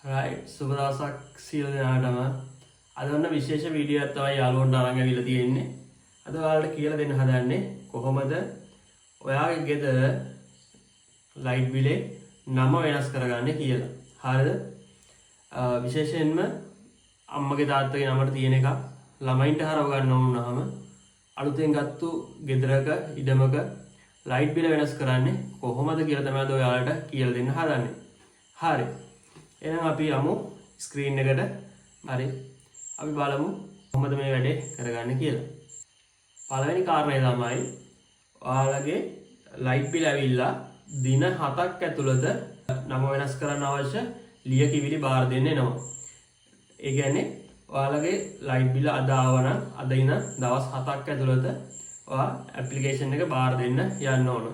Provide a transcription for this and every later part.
right සුබ දවසක් සියලු දෙනාටම අද ඔන්න විශේෂ වීඩියෝ එකක් තමයි යාළුවන්ට අරන් ඇවිල්ලා තියෙන්නේ. අද ඔයාලට කියලා දෙන්න හදන්නේ කොහොමද ඔයාගේ ගෙදර ලයිට් බිලේ නම වෙනස් කරගන්නේ කියලා. හරිද? විශේෂයෙන්ම අම්මගේ තාත්තගේ නමට තියෙන එක ළමයින්ට හරව ගන්න ඕන වුණාම අලුතෙන් ගත්තු ගෙදරක ඉඩමක ලයිට් බිල වෙනස් කරන්නේ කොහොමද කියලා තමයි අද ඔයාලට කියලා දෙන්න හදන්නේ. හරි. එහෙනම් අපි යමු ස්ක්‍රීන් එකට. හරි. අපි බලමු කොහොමද මේ වැඩේ කරගන්නේ කියලා. පළවෙනි කාරණය තමයි ඔයාලගේ ලයිට් බිල ඇවිල්ලා දින 7ක් ඇතුළත නම වෙනස් කරන්න අවශ්‍ය ලියකියවිලි බාර දෙන්න එනවා. ඒ කියන්නේ ඔයාලගේ ලයිට් බිල අද ආවනම් අද ඉන දවස් 7ක් ඇතුළත ඔයා ඇප්ලිකේෂන් එක බාර දෙන්න යන්න ඕන.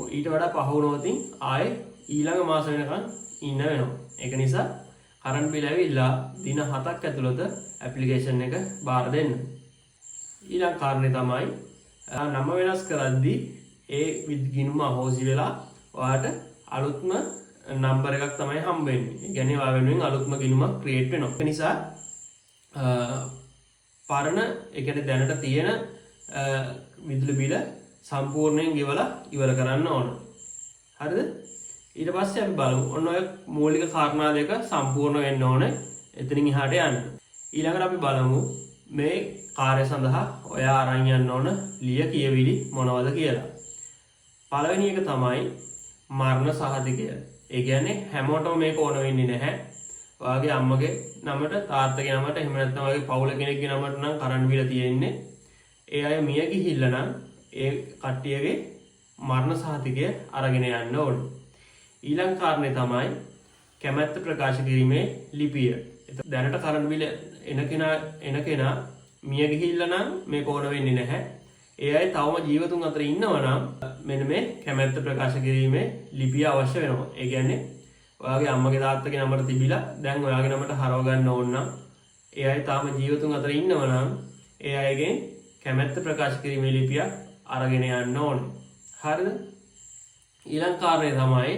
ඊට වඩා පහ වුණොත් ආයේ ඊළඟ මාස වෙනකන් ඉන්න වෙනවා. ඒක නිසා කරන්ට් බිල ඇවිල්ලා දින 7ක් ඇතුළත ඇප්ලිකේෂන් එක බාර දෙන්න. ඊළඟ කාරණේ තමයි නම වෙනස් කරද්දී ඒ ගිණුම අහෝසි වෙලා ඔයාට අලුත්ම නම්බර් එකක් තමයි හම්බ වෙන්නේ. ඒ කියන්නේ ඔයා වෙනුවෙන් අලුත්ම ගිණුමක් ක්‍රියේට් වෙනවා. ඒ නිසා පරණ ඒ කියන්නේ දැනට තියෙන විදුලි බිල සම්පූර්ණයෙන් ගෙවලා ඉවර කරන්න ඕන. හරිද? ඊට පස්සේ අපි බලමු ඔන්න ඔය මූලික කාරණා දෙක සම්පූර්ණ වෙන්න ඕනේ එතනින් එහාට යන්න. ඊළඟට අපි බලමු මේ කාර්ය සඳහා ඔයා අරන් යන්න ඕන ලියකියවිලි මොනවද කියලා. පළවෙනි එක තමයි මරණ සහතිකය. ඒ කියන්නේ හැමෝටම මේක ඕන වෙන්නේ නැහැ. ඔයාගේ අම්මගේ නමට තාත්තගේ නමට එහෙම නැත්නම් ඔයාගේ පවුල කෙනෙක්ගේ නමට නම් කරන්ට් බිල තියෙන්නේ. ඒ අය මිය ගිහිල්ලා නම් ඒ කට්ටියගේ මරණ සහතිකය අරගෙන යන්න ඕනේ. ඊළඟ කාරණේ තමයි කැමැත්ත ප්‍රකාශ කිරීමේ ලිපිය. දැනට කරන්ට් බිල එන කෙනා මිය ගිහිල්ලා නම් මේක ඕන වෙන්නේ නැහැ. ඒ අය තවම ජීවතුන් අතර ඉන්නවා නම් මෙන්න මේ කැමැත්ත ප්‍රකාශ කිරීමේ ලිපිය අවශ්‍ය වෙනවා. ඒ කියන්නේ ඔයාගේ අම්මගේ තාත්තගේ නමට තිබිලා දැන් ඔයාගේ නමට හරව ගන්න ඕන නම් ඒ අය තාම ජීවතුන් අතර ඉන්නවා නම් ඒ අයගෙන් කැමැත්ත ප්‍රකාශ කිරීමේ ලිපිය අරගෙන යන්න ඕනේ. හරිද? ඊළඟ කාරණය තමයි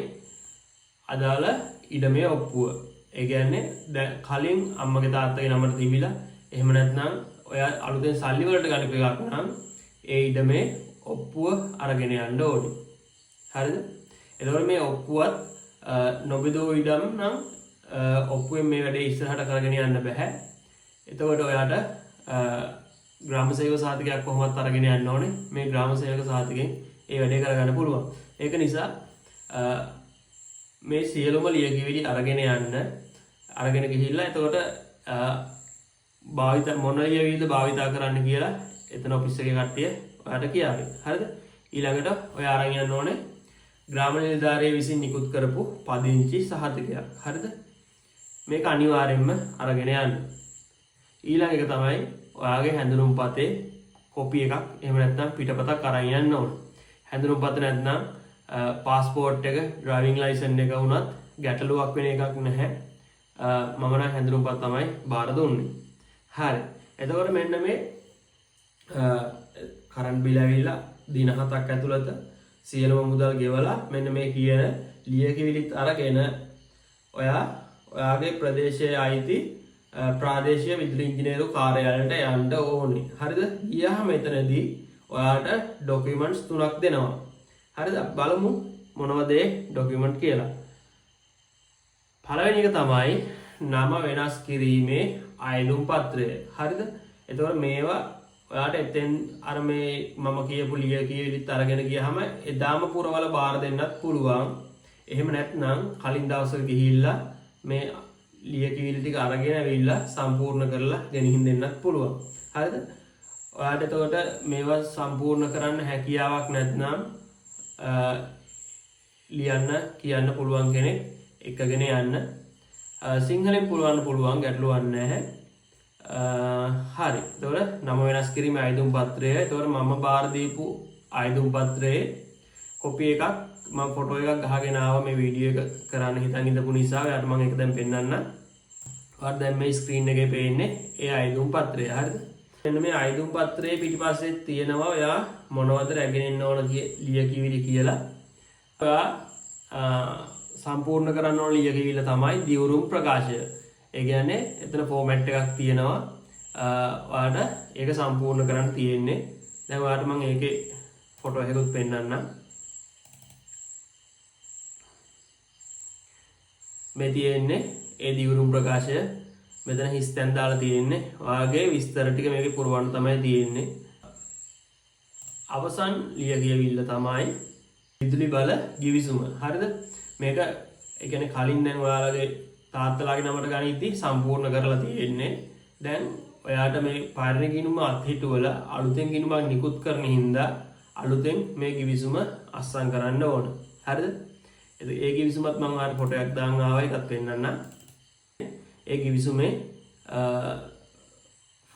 අදාළ ඉඩමේ ඔප්පුව. ඒ කියන්නේ දැන් කලින් අම්මගේ තාත්තගේ නමට තිබිලා එහෙම නැත්නම් ඔයා අලුතෙන් සල්ලි වලට ගන්නපු එකක් නම් ඒ ඉඩමේ ඔප්පුව අරගෙන යන්න ඕනේ. හරිද? එතකොට මේ ඔප්පුවත් නොබෙදෝ ඉඩම් නම් ඔප්පුවෙන් මේ වැඩේ ඉස්සරහට කරගෙන යන්න බෑ. එතකොට ඔයාට ග්‍රාම සේවක සහතිකයක් කොහොමවත් අරගෙන යන්න ඕනේ. මේ ග්‍රාම සේවක සහතිකෙන් ඒ වැඩේ කරගන්න පුළුවන්. ඒක නිසා මේ සියලුම ලියකියවිලි අරගෙන ගිහිල්ලා එතකොට භාවිත මොන ලියවිලිද භාවිතා කරන්න කියලා එතන ඔෆිස් එකේ කට්ටිය ඔයාලට කියාවි. හරිද? ඊළඟට ඔයා අරන් යන්න ඕනේ ග්‍රාම නිලධාරිය විසින් නිකුත් කරපු පදිංචි සහතිකයක්. හරිද? මේක අනිවාර්යෙන්ම අරගෙන යන්න. ඊළඟ එක තමයි ඔයාගේ හැඳුනුම් පතේ කොපි එකක් එහෙම නැත්නම් පිටපතක් අරන් යන්න ඕනේ. හැඳුනුම් පත නැත්නම් පාස්පෝර්ට් එක ඩ්‍රයිවිං ලයිසන් එක වුණත් ගැටලුවක් වෙන එකක් නැහැ. මම නම් හැඳුනුම් පත තමයි බාර දුන්නේ. හරි. එතකොට මෙන්න මේ කරන්ට් බිල ඇවිල්ලා දින 7ක් ඇතුළත සියලුම මුදල් ගෙවලා මෙන්න මේ කියන ලියකියවිලිත් අරගෙන ඔයාගේ ප්‍රදේශයේ අයිති ප්‍රාදේශීය විදුලි ඉංජිනේරු කාර්යාලයට යන්න ඕනේ. හරිද? ගියාම එතනදී ඔයාට ඩොකියුමන්ට්ස් 3ක් දෙනවා. හරිද? බලමු මොනවද ඒ ඩොකියුමන්ට් කියලා. පළවෙනි එක තමයි නම වෙනස් කිරීමේ අයදුම් පත්‍රය. හරිද? එතකොට මේවා ඔයාට එතෙන් අර මේ මම කියපු ලියකියවිලිත් අරගෙන ගියාම එදාම පුරවල බාර දෙන්නත් පුළුවන්. එහෙම නැත්නම් කලින් දවසක ගිහිල්ලා මේ ලියකියවිලි ටික අරගෙන ඇවිල්ලා සම්පූර්ණ කරලා ගෙනිහින් දෙන්නත් පුළුවන්. හරිද? ඔයාට එතකොට මේවා සම්පූර්ණ කරන්න හැකියාවක් නැත්නම් ලියන්න කියන්න පුළුවන් කෙනෙක් එකගෙන යන්න. සිංහලෙන් පුළුවන් ගැටලුවක් නැහැ. හරි. එතකොට නම වෙනස් කිරීමේ අයදුම් පත්‍රය. එතකොට මම බාර දීපු අයදුම් පත්‍රයේ කොපි එකක් මම ෆොටෝ එකක් ගහගෙන ආවා මේ වීඩියෝ එක කරන්න හිතන් ඉඳපු නිසා ඔයාලට මම ඒක දැන් පෙන්නන්න. ඔයාලට දැන් මේ ස්ක්‍රීන් එකේ පේන්නේ ඒ අයදුම් පත්‍රය. හරිද? මෙන්න මේ අයදුම් පත්‍රයේ පිටිපස්සේ තියෙනවා ඔයා මොනවද රැගෙන ඉන්න ඕන ලියකියවිලි කියලා. ඔයා සම්පූර්ණ කරන්න ඕන ලියකියවිල්ල තමයි දියුරුම් ප්‍රකාශය. ඒ කියන්නේ එතන ෆෝමැට් එකක් තියෙනවා. ඔයාලට ඒක සම්පූර්ණ කරන්න තියෙන්නේ. දැන් ඔයාලට මම ඒකේ ෆොටෝ එකකුත් පෙන්නන්නම්. මේ තියෙන්නේ ඒ දියුරුම් ප්‍රකාශය. මෙතන හිස්තැන් දාලා තියෙන්නේ. ඔයාගේ විස්තර ටික මේකේ පුරවන්න තමයි තියෙන්නේ. අවසන් ලියකියවිල්ල තමයි විදුලි බල ගිවිසුම. හරිද? මේක ඒ කියන්නේ කලින් දැන් ඔයාලගේ තාත්තලාගේ නමට ගනිද්දි සම්පූර්ණ කරලා තියෙන්නේ. දැන් ඔයාට මේ පරණ ගිණුම අත්හිටුවල අලුතෙන් ගිණුමක් නිකුත් කරන හින්දා අලුතෙන් මේ ගිවිසුම අස්සම් කරන්න ඕන. හරිද? ඒ ගිවිසුමත් මම ඔයාලට ෆොටෝ එකක් දාන්න ආවා. ඒකත් පෙන්නන්නම්. ඒ ගිවිසුමේ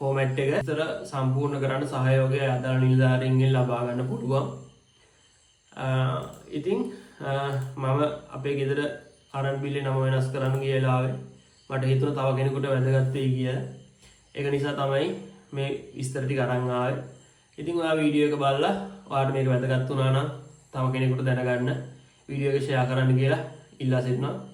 ෆෝමැට් එක විතර සම්පූර්ණ කරන්න සහයෝගය අදාළ නිලධාරීන්ගෙන් ලබා ගන්න පුළුවන්. ඉතින් මම අපේ ගෙදර කරන්ට් බිල් එක නම වෙනස් කරන්න කියලා ආවේ. මට හිතුණා තව කෙනෙකුට වැදගත් වෙයි කියලා. ඒක නිසා තමයි මේ විස්තර ටික අරන් ආවේ. ඉතින් ඔයා වීඩියෝ එක බලලා ඔයාට මේක වැදගත් වුණා නම් තව කෙනෙකුට දැනගන්න වීඩියෝ එක ෂෙයා කරන්න කියලා ඉල්ලා සිටිනවා.